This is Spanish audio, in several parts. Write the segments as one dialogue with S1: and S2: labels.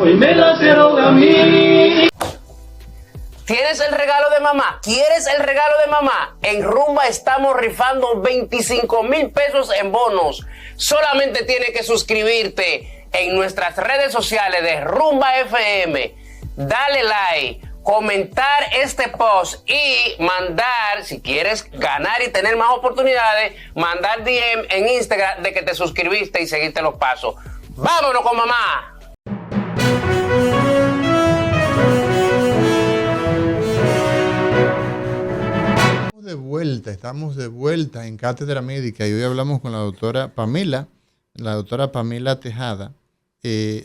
S1: hoy me la dieron a mí.
S2: ¿Tienes el regalo de mamá? ¿Quieres el regalo de mamá? En Rumba estamos rifando 25,000 pesos en bonos. Solamente tienes que suscribirte en nuestras redes sociales de Rumba FM. Dale like, comentar este post y mandar, si quieres ganar y tener más oportunidades, mandar DM en Instagram de que te suscribiste y seguiste los pasos. ¡Vámonos con mamá!
S3: Estamos de vuelta en Cátedra Médica y hoy hablamos con la doctora Pamela Tejada.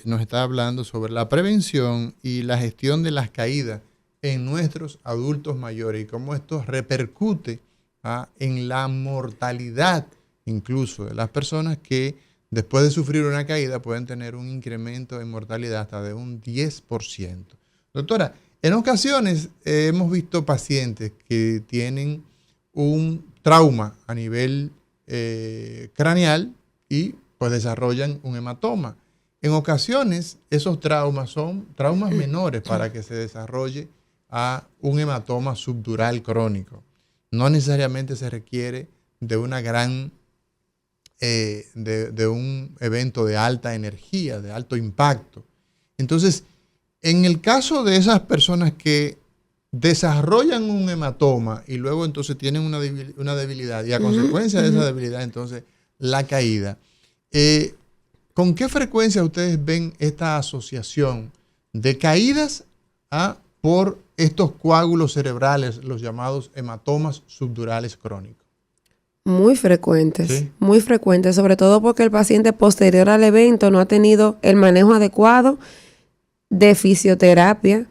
S3: Nos está hablando sobre la prevención y la gestión de las caídas en nuestros adultos mayores y cómo esto repercute en la mortalidad incluso de las personas que después de sufrir una caída pueden tener un incremento en mortalidad hasta de un 10%. Doctora, en ocasiones hemos visto pacientes que tienen un trauma a nivel craneal y pues desarrollan un hematoma. En ocasiones esos traumas son traumas menores para que se desarrolle un hematoma subdural crónico. No necesariamente se requiere de una gran de un evento de alta energía, de alto impacto. Entonces, en el caso de esas personas que desarrollan un hematoma y luego entonces tienen una debilidad y a consecuencia de esa debilidad entonces la caída, ¿con qué frecuencia ustedes ven esta asociación de caídas por estos coágulos cerebrales, los llamados hematomas subdurales crónicos?
S4: Muy frecuentes,
S3: ¿Sí?
S4: Muy frecuentes, sobre todo porque el paciente posterior al evento no ha tenido el manejo adecuado de fisioterapia,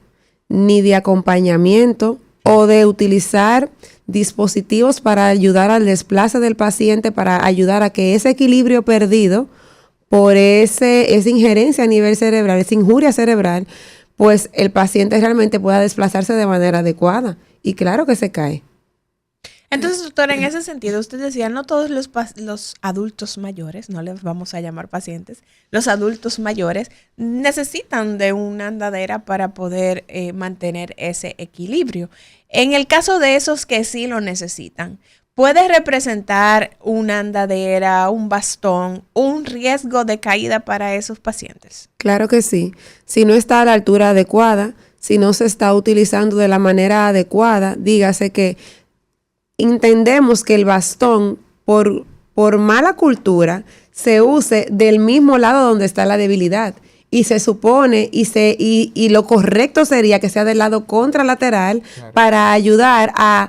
S4: ni de acompañamiento o de utilizar dispositivos para ayudar al desplace del paciente, para ayudar a que ese equilibrio perdido por esa injerencia a nivel cerebral, esa injuria cerebral, pues el paciente realmente pueda desplazarse de manera adecuada. Y claro que se cae.
S5: Entonces, doctora, en ese sentido, usted decía, no todos los adultos mayores, no les vamos a llamar pacientes, los adultos mayores necesitan de una andadera para poder mantener ese equilibrio. En el caso de esos que sí lo necesitan, ¿puede representar una andadera, un bastón, un riesgo de caída para esos pacientes?
S4: Claro que sí. Si no está a la altura adecuada, si no se está utilizando de la manera adecuada, dígase que entendemos que el bastón, por mala cultura, se use del mismo lado donde está la debilidad. Y se supone, y lo correcto sería que sea del lado contralateral, claro, para ayudar a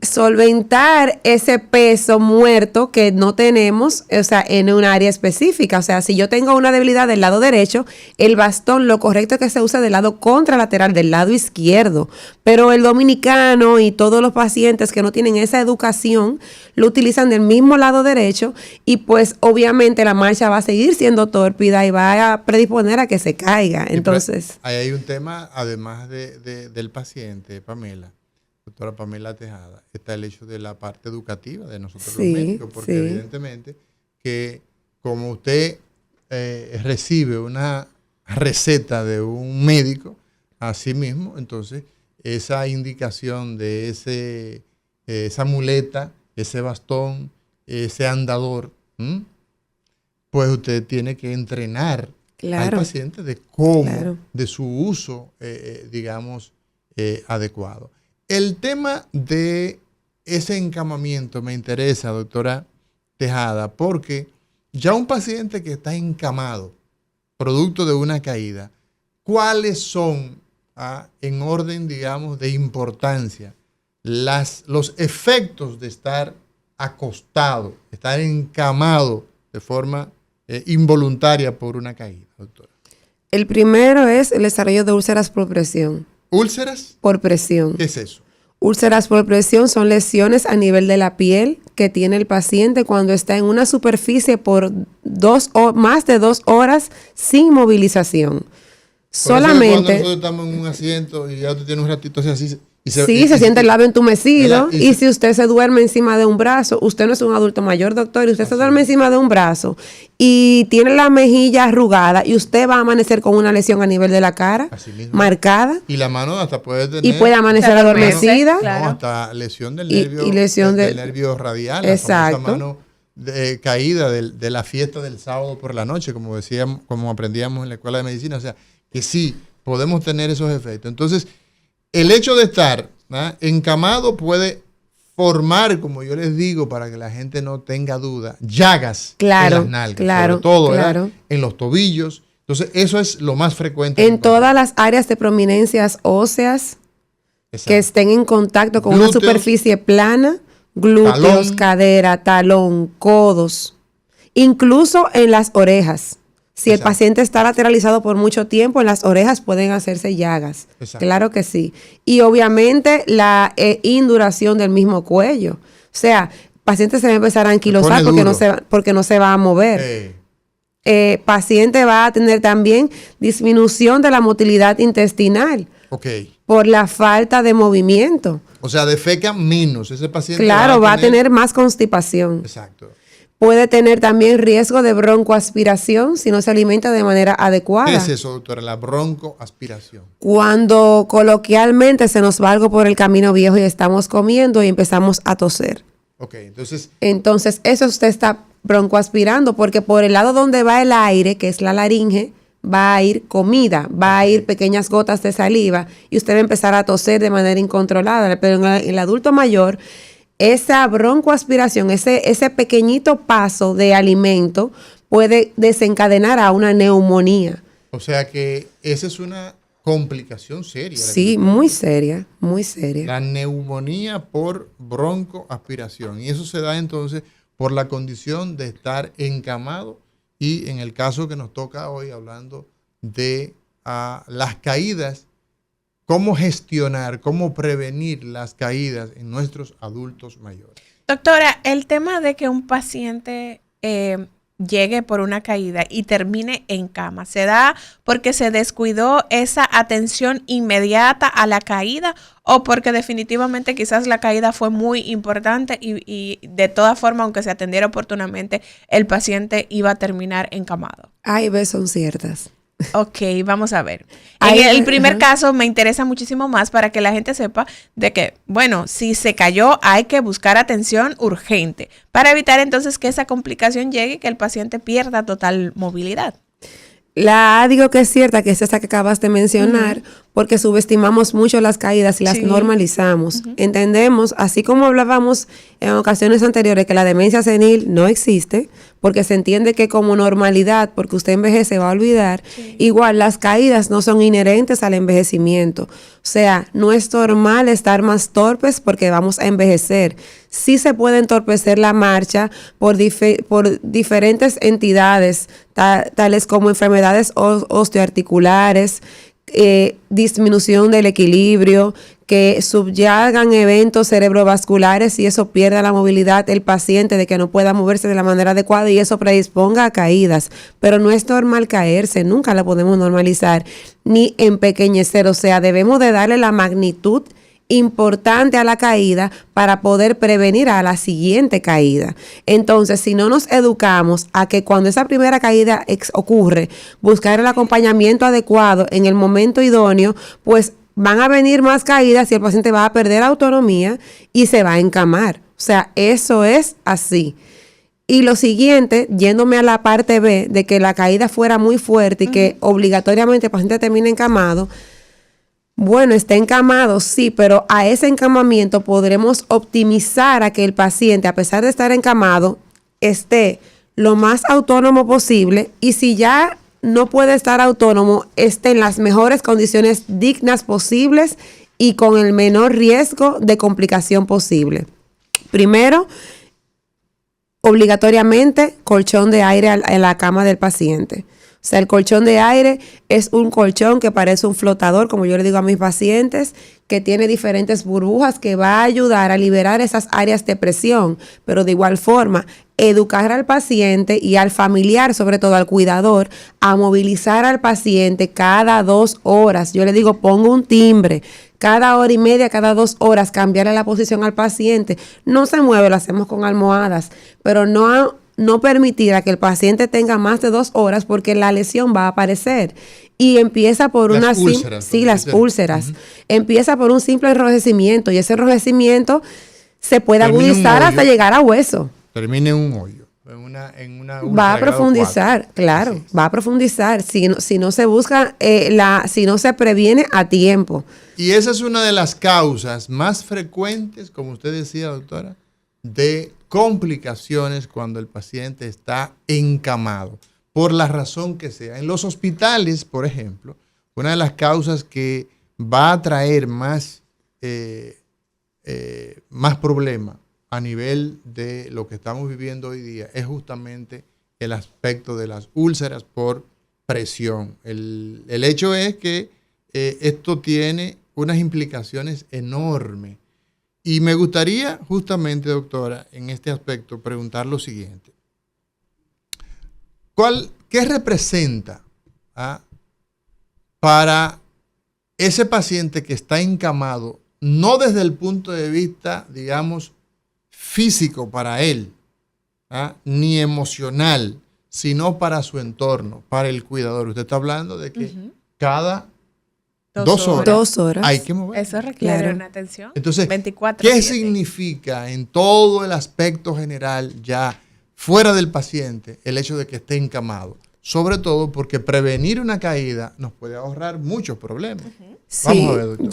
S4: solventar ese peso muerto que no tenemos, o sea, en un área específica. O sea, si yo tengo una debilidad del lado derecho, el bastón, lo correcto es que se use del lado contralateral, del lado izquierdo. Pero el dominicano y todos los pacientes que no tienen esa educación, lo utilizan del mismo lado derecho y pues obviamente la marcha va a seguir siendo tórpida y va a predisponer a que se caiga. Entonces,
S3: ahí hay un tema, además del paciente, Pamela. Doctora Pamela Tejada, está el hecho de la parte educativa de nosotros los médicos, porque evidentemente que como usted recibe una receta de un médico, así mismo, entonces esa indicación de esa muleta, ese bastón, ese andador, pues usted tiene que entrenar al paciente de cómo, de su uso, digamos, adecuado. El tema de ese encamamiento me interesa, doctora Tejada, porque ya un paciente que está encamado, producto de una caída, ¿cuáles son, en orden, digamos, de importancia, los efectos de estar acostado, estar encamado de forma involuntaria por una caída, doctora?
S4: El primero es el desarrollo de úlceras por presión.
S3: ¿Úlceras?
S4: Por presión.
S3: ¿Qué es eso?
S4: Úlceras por presión son lesiones a nivel de la piel que tiene el paciente cuando está en una superficie por más de 2 horas sin movilización.
S3: Por
S4: Solamente.
S3: Cuando nosotros estamos en un asiento y ya usted tiene un ratito así,
S4: se siente el labio entumecido. Y si usted se duerme encima de un brazo, usted no es un adulto mayor, doctor, y usted se duerme encima de un brazo y tiene la mejilla arrugada y usted va a amanecer con una lesión a nivel de la cara, marcada.
S3: Y la mano hasta puede tener...
S4: Y puede amanecer adormecida.
S3: No, hasta lesión del nervio,
S4: y lesión
S3: del nervio radial.
S4: Exacto.
S3: La mano caída de la fiesta del sábado por la noche, como decíamos, como aprendíamos en la escuela de medicina. O sea, que sí, podemos tener esos efectos. Entonces, el hecho de estar encamado puede formar, como yo les digo, para que la gente no tenga duda, llagas en las nalgas, sobre todo en los tobillos. Entonces, eso es lo más frecuente.
S4: En todas las áreas de prominencias óseas. Exacto. Que estén en contacto con glúteos, una superficie plana, glúteos, talón, cadera, talón, codos, incluso en las orejas. Si el paciente está lateralizado por mucho tiempo, en las orejas pueden hacerse llagas. Exacto. Claro que sí. Y obviamente la induración del mismo cuello. O sea, el paciente se va a empezar a anquilosar porque no se va a mover. Paciente va a tener también disminución de la motilidad intestinal. Por la falta de movimiento.
S3: O sea, defeca menos. Ese paciente
S4: va a tener más constipación.
S3: Exacto.
S4: Puede tener también riesgo de broncoaspiración si no se alimenta de manera adecuada.
S3: ¿Qué es eso, doctora? La broncoaspiración.
S4: Cuando coloquialmente se nos va algo por el camino viejo y estamos comiendo y empezamos a toser. Entonces, eso usted está broncoaspirando porque por el lado donde va el aire, que es la laringe, va a ir comida, va a ir pequeñas gotas de saliva y usted va a empezar a toser de manera incontrolada. Pero en el adulto mayor, esa broncoaspiración, ese pequeñito paso de alimento puede desencadenar a una neumonía.
S3: O sea que esa es una complicación seria.
S4: Sí, muy seria, muy seria.
S3: La neumonía por broncoaspiración. Y eso se da entonces por la condición de estar encamado y en el caso que nos toca hoy hablando de las caídas, cómo gestionar, cómo prevenir las caídas en nuestros adultos mayores.
S5: Doctora, el tema de que un paciente llegue por una caída y termine en cama, ¿se da porque se descuidó esa atención inmediata a la caída o porque definitivamente quizás la caída fue muy importante y de toda forma, aunque se atendiera oportunamente, el paciente iba a terminar encamado?
S4: Son ciertas.
S5: Ok, vamos a ver. En el primer caso me interesa muchísimo más para que la gente sepa de que, bueno, si se cayó hay que buscar atención urgente para evitar entonces que esa complicación llegue y que el paciente pierda total movilidad.
S4: Digo que es cierta, que es esa que acabas de mencionar, porque subestimamos mucho las caídas y las normalizamos. Entendemos, así como hablábamos en ocasiones anteriores, que la demencia senil no existe, porque se entiende que como normalidad, porque usted envejece, va a olvidar. Igual, las caídas no son inherentes al envejecimiento. O sea, no es normal estar más torpes porque vamos a envejecer. Sí se puede entorpecer la marcha por diferentes entidades, tales como enfermedades osteoarticulares, disminución del equilibrio, que subyagan eventos cerebrovasculares y eso pierda la movilidad del paciente, de que no pueda moverse de la manera adecuada y eso predisponga a caídas. Pero no es normal caerse, nunca la podemos normalizar ni empequeñecer. O sea, debemos de darle la magnitud importante a la caída para poder prevenir a la siguiente caída. Entonces, si no nos educamos a que cuando esa primera caída ocurre, buscar el acompañamiento adecuado en el momento idóneo, pues van a venir más caídas y el paciente va a perder autonomía y se va a encamar. O sea, eso es así. Y lo siguiente, yéndome a la parte B, de que la caída fuera muy fuerte y que obligatoriamente el paciente termine encamado. Bueno, está encamado, sí, pero a ese encamamiento podremos optimizar a que el paciente, a pesar de estar encamado, esté lo más autónomo posible y si ya no puede estar autónomo, esté en las mejores condiciones dignas posibles y con el menor riesgo de complicación posible. Primero, obligatoriamente, colchón de aire en la cama del paciente. O sea, el colchón de aire es un colchón que parece un flotador, como yo le digo a mis pacientes, que tiene diferentes burbujas que va a ayudar a liberar esas áreas de presión, pero de igual forma, educar al paciente y al familiar, sobre todo al cuidador, a movilizar al paciente cada 2 horas. Yo le digo, ponga un timbre. cada hora y media, cada 2 horas, cambiarle la posición al paciente. No se mueve, lo hacemos con almohadas, pero no permitir a que el paciente tenga más de 2 horas porque la lesión va a aparecer. Y empieza por las úlceras. Empieza por un simple enrojecimiento y ese enrojecimiento se puede agudizar hasta llegar a hueso.
S3: Termina en un hoyo. En una
S4: va a profundizar, claro, va a profundizar si no se busca, si no se previene a tiempo.
S3: Y esa es una de las causas más frecuentes, como usted decía, doctora, de complicaciones cuando el paciente está encamado, por la razón que sea. En los hospitales, por ejemplo, una de las causas que va a traer más problemas a nivel de lo que estamos viviendo hoy día es justamente el aspecto de las úlceras por presión. El hecho es que esto tiene unas implicaciones enormes. Y me gustaría justamente, doctora, en este aspecto, preguntar lo siguiente. ¿Qué representa para ese paciente que está encamado, no desde el punto de vista, digamos, físico para él, ni emocional, sino para su entorno, para el cuidador? Usted está hablando de que cada 2 horas hay que mover.
S5: Eso requiere una atención.
S3: Entonces,
S5: 24/7.
S3: ¿Qué significa en todo el aspecto general, ya fuera del paciente, el hecho de que esté encamado? Sobre todo porque prevenir una caída nos puede ahorrar muchos problemas.
S4: Sí, vamos a ver, doctor.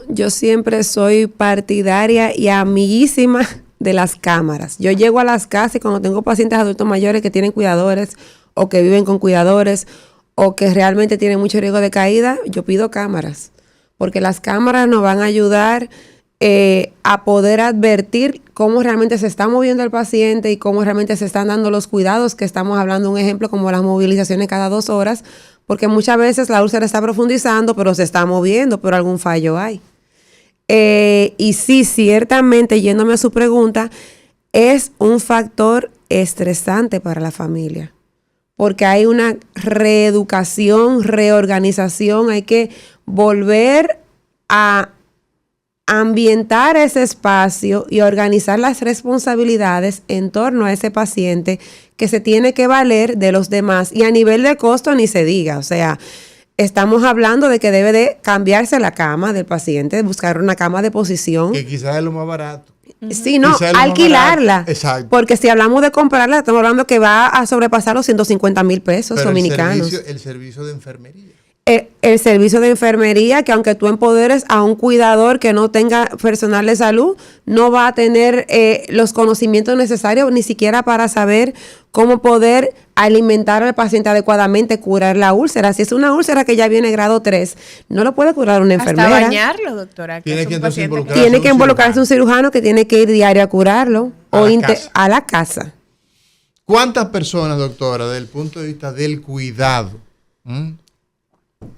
S4: Yo siempre soy partidaria y amiguísima de las cámaras. Yo llego a las casas y cuando tengo pacientes adultos mayores que tienen cuidadores o que viven con cuidadores o que realmente tienen mucho riesgo de caída, yo pido cámaras, porque las cámaras nos van a ayudar a poder advertir cómo realmente se está moviendo el paciente y cómo realmente se están dando los cuidados que estamos hablando. Un ejemplo como las movilizaciones cada 2 horas, porque muchas veces la úlcera está profundizando, pero se está moviendo, pero algún fallo hay. Y sí, ciertamente, yéndome a su pregunta, es un factor estresante para la familia, porque hay una reeducación, reorganización, hay que volver a ambientar ese espacio y organizar las responsabilidades en torno a ese paciente que se tiene que valer de los demás. Y a nivel de costo ni se diga, o sea, estamos hablando de que debe de cambiarse la cama del paciente, buscar una cama de posición.
S3: Que quizás es lo más barato.
S4: Sí, no, alquilarla. Exacto. Porque si hablamos de comprarla, estamos hablando que va a sobrepasar los 150,000 pesos dominicanos.
S3: El servicio de enfermería.
S4: El servicio de enfermería, que aunque tú empoderes a un cuidador que no tenga personal de salud, no va a tener los conocimientos necesarios ni siquiera para saber cómo poder alimentar al paciente adecuadamente, curar la úlcera. Si es una úlcera que ya viene grado 3, no lo puede curar una enfermera.
S5: Hasta bañarlo, doctora.
S3: Tiene
S4: que involucrarse un cirujano que tiene que ir diario a curarlo a la casa.
S3: ¿Cuántas personas, doctora, desde el punto de vista del cuidado,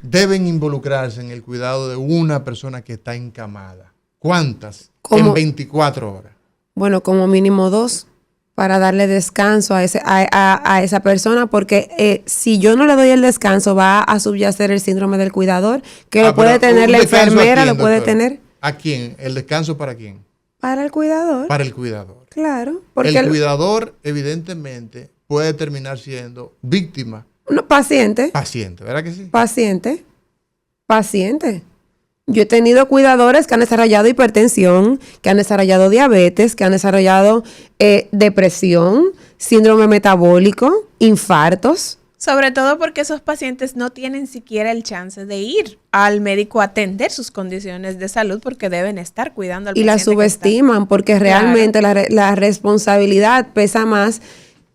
S3: deben involucrarse en el cuidado de una persona que está encamada? ¿Cuántas? En 24 horas.
S4: Bueno, como mínimo 2, para darle descanso a esa persona, porque si yo no le doy el descanso, va a subyacer el síndrome del cuidador, que lo puede tener la enfermera, lo puede tener.
S3: ¿A quién? ¿El descanso para quién?
S4: Para el cuidador.
S3: Para el cuidador.
S4: Claro.
S3: Porque el cuidador, evidentemente, puede terminar siendo víctima.
S4: No, paciente.
S3: Paciente, ¿verdad que sí?
S4: Paciente. Yo he tenido cuidadores que han desarrollado hipertensión, que han desarrollado diabetes, que han desarrollado depresión, síndrome metabólico, infartos.
S5: Sobre todo porque esos pacientes no tienen siquiera el chance de ir al médico a atender sus condiciones de salud porque deben estar cuidando al paciente.
S4: Y la subestiman porque realmente la responsabilidad pesa más.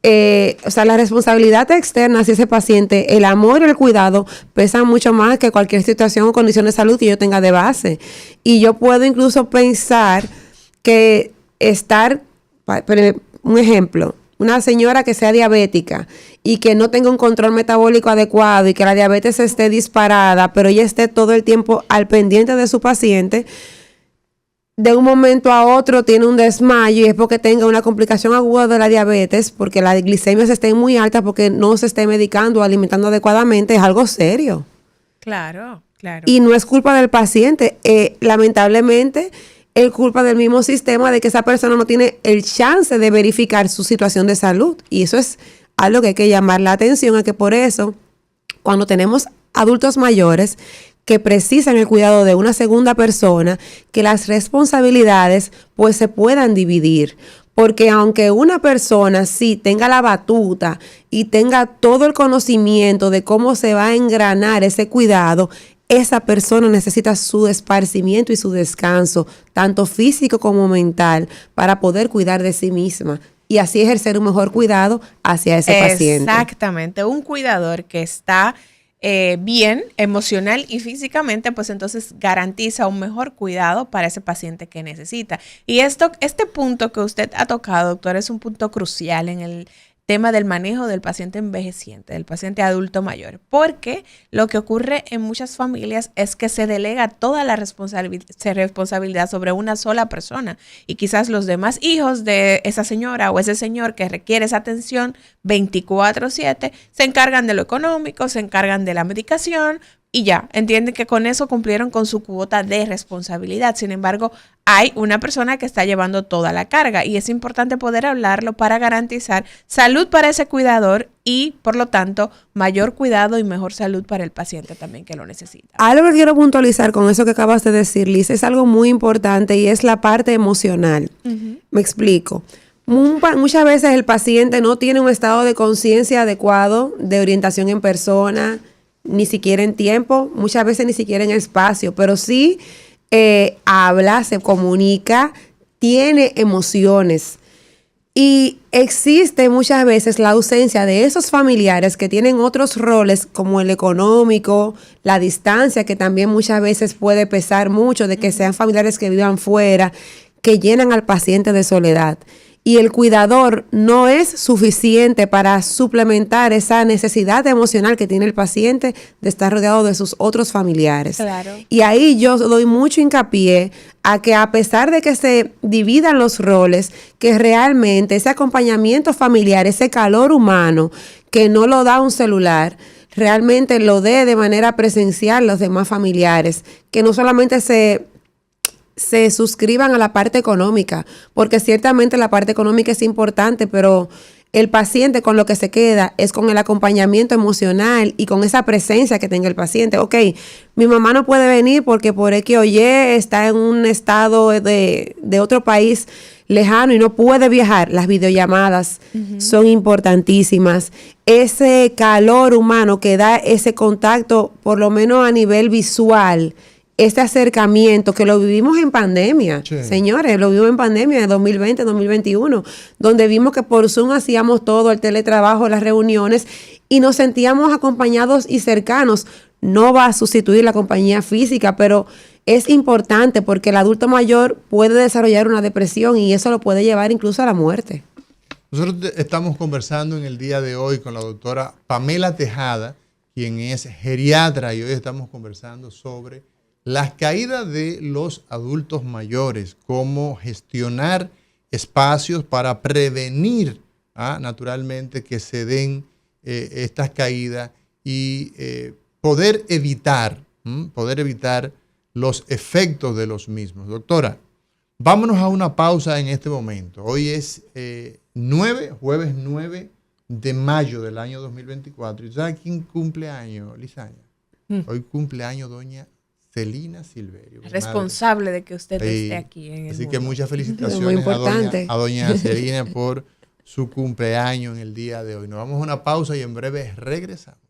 S4: La responsabilidad externa hacia ese paciente, el amor y el cuidado pesan mucho más que cualquier situación o condición de salud que yo tenga de base. Y yo puedo incluso pensar que un ejemplo, una señora que sea diabética y que no tenga un control metabólico adecuado y que la diabetes esté disparada, pero ella esté todo el tiempo al pendiente de su paciente, de un momento a otro tiene un desmayo y es porque tenga una complicación aguda de la diabetes, porque la glicemia se esté muy alta, porque no se esté medicando o alimentando adecuadamente, es algo serio.
S5: Claro.
S4: Y no es culpa del paciente. Lamentablemente, es culpa del mismo sistema de que esa persona no tiene el chance de verificar su situación de salud. Y eso es algo que hay que llamar la atención, a que por eso, cuando tenemos adultos mayores que precisan el cuidado de una segunda persona, que las responsabilidades pues se puedan dividir. Porque aunque una persona sí tenga la batuta y tenga todo el conocimiento de cómo se va a engranar ese cuidado, esa persona necesita su esparcimiento y su descanso, tanto físico como mental, para poder cuidar de sí misma y así ejercer un mejor cuidado hacia ese paciente.
S5: Exactamente, un cuidador que está bien emocional y físicamente, pues entonces garantiza un mejor cuidado para ese paciente que necesita. Y este punto que usted ha tocado, doctor, es un punto crucial en el tema del manejo del paciente envejeciente, del paciente adulto mayor, porque lo que ocurre en muchas familias es que se delega toda la responsabilidad sobre una sola persona y quizás los demás hijos de esa señora o ese señor que requiere esa atención 24/7 se encargan de lo económico, se encargan de la medicación, y ya, entienden que con eso cumplieron con su cuota de responsabilidad. Sin embargo, hay una persona que está llevando toda la carga y es importante poder hablarlo para garantizar salud para ese cuidador y, por lo tanto, mayor cuidado y mejor salud para el paciente también que lo necesita.
S4: Algo que quiero puntualizar con eso que acabas de decir, Liz, es algo muy importante y es la parte emocional. Me explico. Muchas veces el paciente no tiene un estado de conciencia adecuado, de orientación en persona, ni siquiera en tiempo, muchas veces ni siquiera en espacio, pero sí habla, se comunica, tiene emociones. Y existe muchas veces la ausencia de esos familiares que tienen otros roles como el económico, la distancia, que también muchas veces puede pesar mucho, de que sean familiares que vivan fuera, que llenan al paciente de soledad. Y el cuidador no es suficiente para suplementar esa necesidad emocional que tiene el paciente de estar rodeado de sus otros familiares.
S5: Claro.
S4: Y ahí yo doy mucho hincapié a que, a pesar de que se dividan los roles, que realmente ese acompañamiento familiar, ese calor humano que no lo da un celular, realmente lo dé de manera presencial los demás familiares, que no solamente se suscriban a la parte económica, porque ciertamente la parte económica es importante, pero el paciente con lo que se queda es con el acompañamiento emocional y con esa presencia que tenga el paciente. Ok, mi mamá no puede venir porque por X o Y está en un estado de otro país lejano y no puede viajar. Las videollamadas son importantísimas. Ese calor humano que da ese contacto, por lo menos a nivel visual, este acercamiento que lo vivimos en pandemia, sí. Señores, lo vivimos en pandemia de 2020, 2021, donde vimos que por Zoom hacíamos todo, el teletrabajo, las reuniones, y nos sentíamos acompañados y cercanos. No va a sustituir la compañía física, pero es importante porque el adulto mayor puede desarrollar una depresión y eso lo puede llevar incluso a la muerte.
S3: Nosotros estamos conversando en el día de hoy con la doctora Pamela Tejada, quien es geriatra, y hoy estamos conversando sobre las caídas de los adultos mayores, cómo gestionar espacios para prevenir naturalmente que se den estas caídas y poder evitar los efectos de los mismos. Doctora, vámonos a una pausa en este momento. Hoy es jueves 9 de mayo del año 2024. ¿Y sabes quién cumple año, Lizaña? Hoy cumple año doña Celina Silverio.
S5: Responsable de que usted esté aquí en el
S3: Así
S5: mundo.
S3: que muchas felicitaciones a doña Celina por su cumpleaños en el día de hoy. Nos vamos a una pausa y en breve regresamos.